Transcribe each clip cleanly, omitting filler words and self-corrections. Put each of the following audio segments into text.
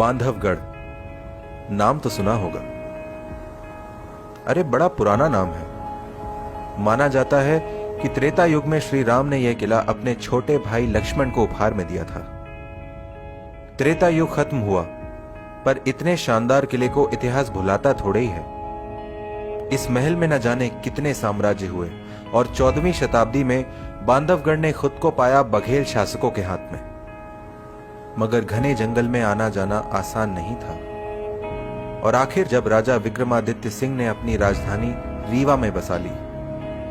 बांधवगढ़ नाम तो सुना होगा। अरे बड़ा पुराना नाम है। माना जाता है कि त्रेता युग में श्री राम ने यह किला अपने छोटे भाई लक्ष्मण को उपहार में दिया था। त्रेता युग खत्म हुआ, पर इतने शानदार किले को इतिहास भुलाता थोड़े ही है। इस महल में न जाने कितने साम्राज्य हुए और 14वीं शताब्दी में बांधवगढ़ ने खुद को पाया बघेल शासकों के हाथ में। मगर घने जंगल में आना जाना आसान नहीं था और आखिर जब राजा विक्रमादित्य सिंह ने अपनी राजधानी रीवा में बसा ली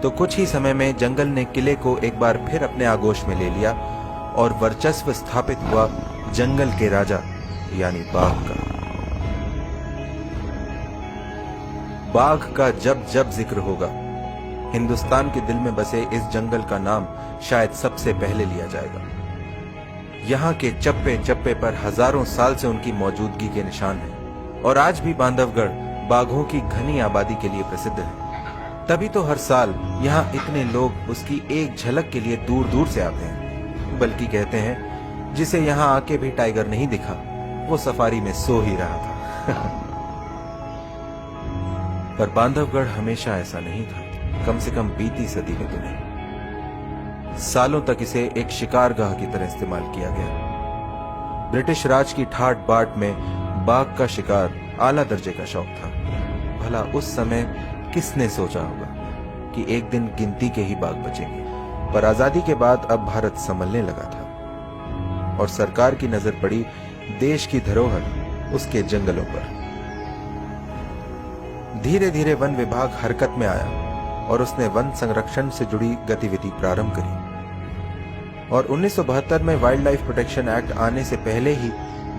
तो कुछ ही समय में जंगल ने किले को एक बार फिर अपने आगोश में ले लिया और वर्चस्व स्थापित हुआ जंगल के राजा यानी बाघ का। बाघ का जब जब जिक्र होगा, हिंदुस्तान के दिल में बसे इस जंगल का नाम शायद सबसे पहले लिया जाएगा। यहाँ के चप्पे चप्पे पर हजारों साल से उनकी मौजूदगी के निशान हैं और आज भी बांधवगढ़ बाघों की घनी आबादी के लिए प्रसिद्ध है। तभी तो हर साल यहाँ इतने लोग उसकी एक झलक के लिए दूर दूर से आते हैं। बल्कि कहते हैं जिसे यहाँ आके भी टाइगर नहीं दिखा वो सफारी में सो ही रहा था। पर बांधवगढ़ हमेशा ऐसा नहीं था, कम से कम बीती सदी में तो नहीं। सालों तक इसे एक शिकारगाह की तरह इस्तेमाल किया गया। ब्रिटिश राज की ठाट बाट में बाघ का शिकार आला दर्जे का शौक था। भला उस समय किसने सोचा होगा कि एक दिन गिनती के ही बाघ बचेंगे। पर आजादी के बाद अब भारत संभलने लगा था और सरकार की नजर पड़ी देश की धरोहर उसके जंगलों पर। धीरे धीरे वन विभाग हरकत में आया और उसने वन संरक्षण से जुड़ी गतिविधि प्रारंभ करी और 1972 में वाइल्ड लाइफ प्रोटेक्शन एक्ट आने से पहले ही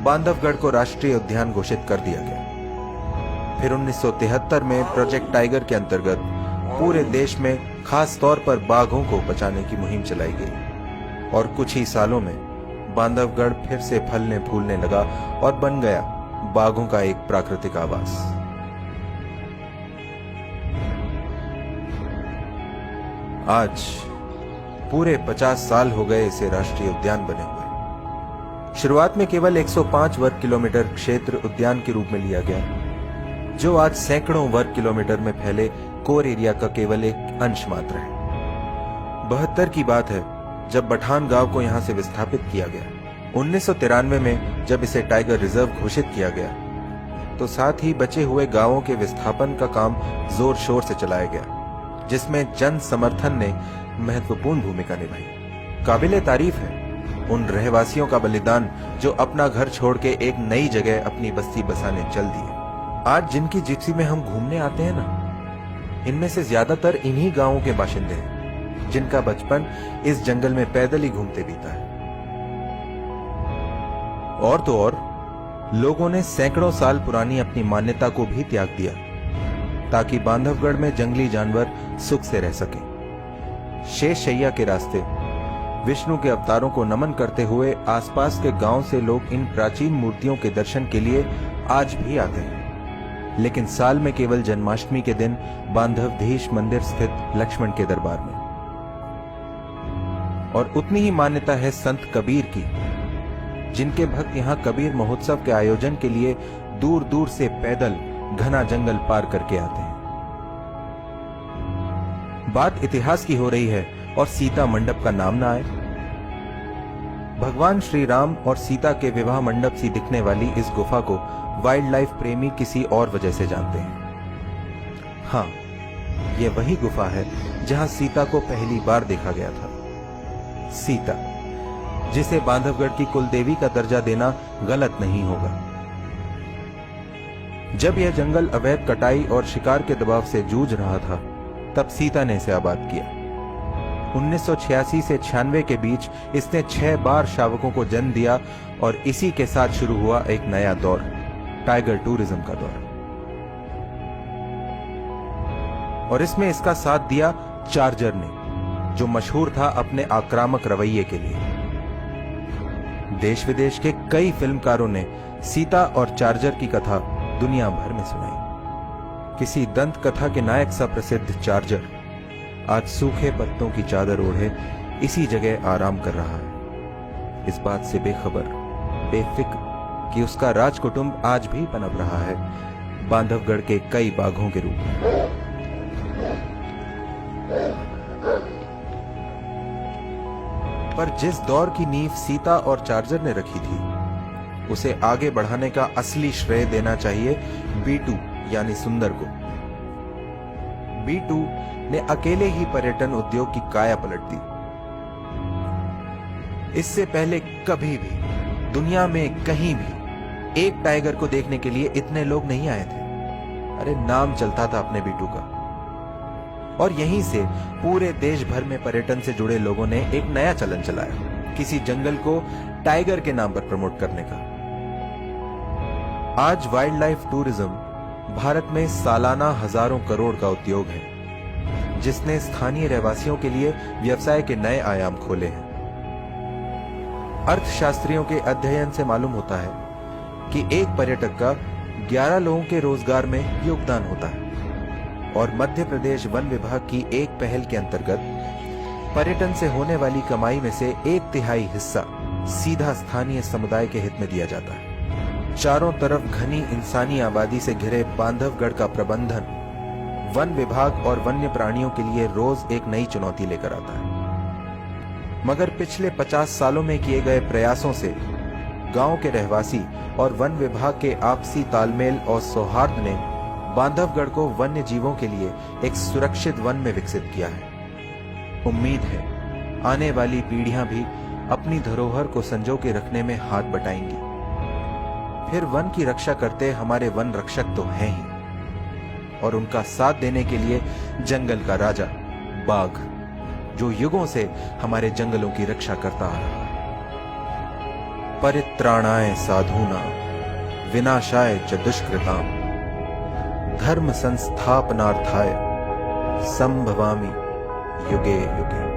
बांधवगढ़ को राष्ट्रीय उद्यान घोषित कर दिया गया। फिर 1973 में प्रोजेक्ट टाइगर के अंतर्गत पूरे देश में खास तौर पर बाघों को बचाने की मुहिम चलाई गई और कुछ ही सालों में बांधवगढ़ फिर से फलने फूलने लगा और बन गया बाघों का एक प्राकृतिक आवास। आज पूरे 50 साल हो गए इसे राष्ट्रीय उद्यान बने हुए। शुरुआत में केवल 105 वर्ग किलोमीटर क्षेत्र उद्यान के रूप में लिया गया, जो आज सैकड़ों वर्ग किलोमीटर में फैले कोर एरिया का केवल एक अंश मात्र है। 72 की बात है जब बठान गांव को यहां से विस्थापित किया गया। 1993 में जब इसे टाइगर रिजर्व घोषित किया गया तो साथ ही बचे हुए गांवों के विस्थापन का काम जोर शोर से चलाया गया, जिसमें जन समर्थन ने महत्वपूर्ण भूमिका निभाई। काबिले तारीफ है उन रहवासियों का बलिदान जो अपना घर छोड़ के एक नई जगह अपनी बस्ती बसाने चल दिए। आज जिनकी जिप्सी में हम घूमने आते हैं ना, इनमें से ज्यादातर इन्हीं गांवों के बाशिंदे हैं जिनका बचपन इस जंगल में पैदल ही घूमते बीता है। और तो और लोगों ने सैकड़ों साल पुरानी अपनी मान्यता को भी त्याग दिया ताकि बांधवगढ़ में जंगली जानवर सुख से रह सके। शेष शैया के रास्ते विष्णु के अवतारों को नमन करते हुए आसपास के गांव से लोग इन प्राचीन मूर्तियों के दर्शन के लिए आज भी आते हैं, लेकिन साल में केवल जन्माष्टमी के दिन बांधवधीश मंदिर स्थित लक्ष्मण के दरबार में। और उतनी ही मान्यता है संत कबीर की, जिनके भक्त यहाँ कबीर महोत्सव के आयोजन के लिए दूर दूर से पैदल घना जंगल पार करके आते हैं। बात इतिहास की हो रही है और सीता मंडप का नाम ना आए। भगवान श्री राम और सीता के विवाह मंडप सी दिखने वाली इस गुफा को वाइल्ड लाइफ प्रेमी किसी और वजह से जानते हैं। हाँ, यह वही गुफा है जहां सीता को पहली बार देखा गया था। सीता, जिसे बांधवगढ़ की कुलदेवी का दर्जा देना गलत नहीं होगा। जब यह जंगल अवैध कटाई और शिकार के दबाव से जूझ रहा था, तब सीता ने इसे आबाद किया। 1986 से 96 के बीच इसने 6 बार शावकों को जन्म दिया और इसी के साथ शुरू हुआ एक नया दौर, टाइगर टूरिज्म का दौर। और इसमें इसका साथ दिया चार्जर ने, जो मशहूर था अपने आक्रामक रवैये के लिए। देश विदेश के कई फिल्मकारों ने सीता और चार्जर की कथा दुनिया भर में सुनाई। किसी दंत कथा के नायक सा प्रसिद्ध चार्जर आज सूखे पत्तों की चादर ओढ़े इसी जगह आराम कर रहा है, इस बात से बेखबर, बेफिक्र कि उसका राजकुटुंब आज भी पनप रहा है बांधवगढ़ के कई बाघों के रूप में। पर जिस दौर की नींव सीता और चार्जर ने रखी थी, उसे आगे बढ़ाने का असली श्रेय देना चाहिए B2 यानी सुंदर को। B2 ने अकेले ही पर्यटन उद्योग की काया पलट दी। इससे पहले कभी भी दुनिया में कहीं भी एक टाइगर को देखने के लिए इतने लोग नहीं आए थे। अरे नाम चलता था अपने B2 का। और यहीं से पूरे देश भर में पर्यटन से जुड़े लोगों ने एक नया चलन चलाया, किसी जंगल को टाइगर के नाम पर प्रमोट करने का। आज वाइल्ड लाइफ टूरिज्म भारत में सालाना हजारों करोड़ का उद्योग है, जिसने स्थानीय रहवासियों के लिए व्यवसाय के नए आयाम खोले हैं। अर्थशास्त्रियों के अध्ययन से मालूम होता है कि एक पर्यटक का 11 लोगों के रोजगार में योगदान होता है। और मध्य प्रदेश वन विभाग की एक पहल के अंतर्गत पर्यटन से होने वाली कमाई में से 1/3 हिस्सा सीधा स्थानीय समुदाय के हित में दिया जाता है। चारों तरफ घनी इंसानी आबादी से घिरे बांधवगढ़ का प्रबंधन वन विभाग और वन्य प्राणियों के लिए रोज एक नई चुनौती लेकर आता है। मगर पिछले 50 सालों में किए गए प्रयासों से गांव के रहवासी और वन विभाग के आपसी तालमेल और सौहार्द ने बांधवगढ़ को वन्य जीवों के लिए एक सुरक्षित वन में विकसित किया है। उम्मीद है आने वाली पीढ़ियां भी अपनी धरोहर को संजो के रखने में हाथ बटाएंगी। फिर वन की रक्षा करते हमारे वन रक्षक तो हैं ही, और उनका साथ देने के लिए जंगल का राजा बाघ, जो युगों से हमारे जंगलों की रक्षा करता आ रहा है। परित्राणाय साधूनां विनाशाय च दुष्कृताम् धर्म संस्थापनार्थाय संभवामि युगे युगे।